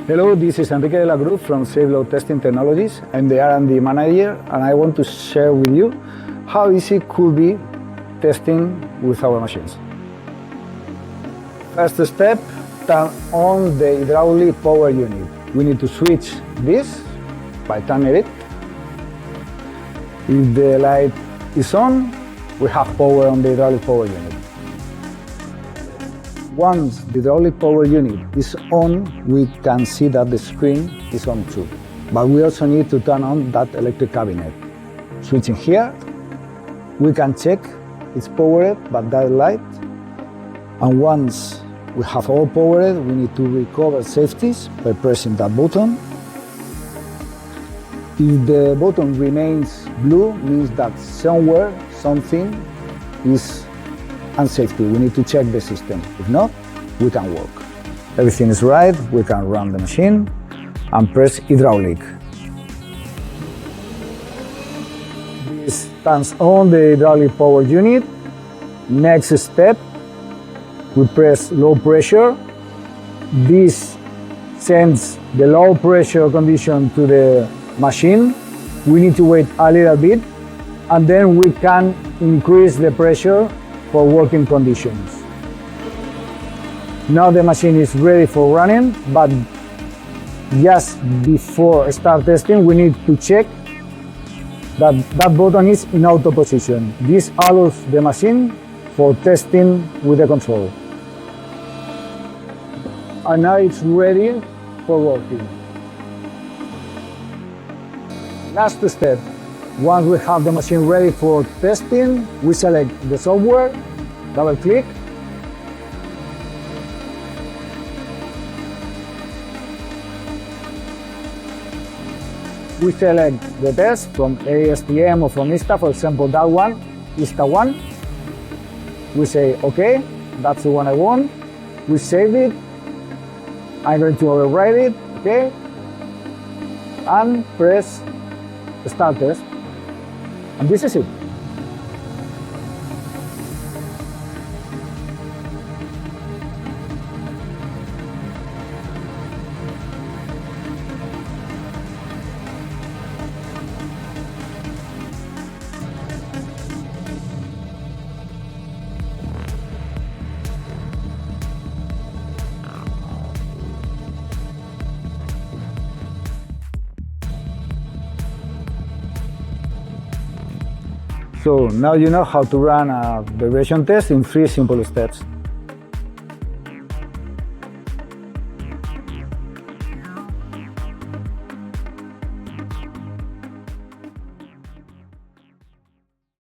Hello, this is Enrique de la Cruz from Safe Load Testing Technologies. I'm the R&D Manager, and I want to share with you how easy it could be testing with our machines. First step, turn on the hydraulic power unit. We need to switch this by turning it. If the light is on, we have power on the hydraulic power unit. Once the hydraulic power unit is on, we can see that the screen is on too. But we also need to turn on that electric cabinet. Switching here, we can check it's powered by that light. And once we have all powered, we need to recover safeties by pressing that button. If the button remains blue, means that somewhere something is unsafety. We need to check the system. If not, we can work. Everything is right, we can run the machine and press hydraulic. This turns on the hydraulic power unit. Next step, we press low pressure. This sends the low pressure condition to the machine. We need to wait a little bit, and then we can increase the pressure for working conditions. Now the machine is ready for running, but just before start testing, we need to check that that button is in auto position. This allows the machine for testing with the control. And now it's ready for working. Last step. Once we have the machine ready for testing, we select the software, double click. We select the test from ASTM or from ISTA, for example, that one, ISTA 1. We say, okay, that's the one I want. We save it. I'm going to overwrite it, okay? And press start test. And this is it. So now you know how to run a vibration test in 3 simple steps.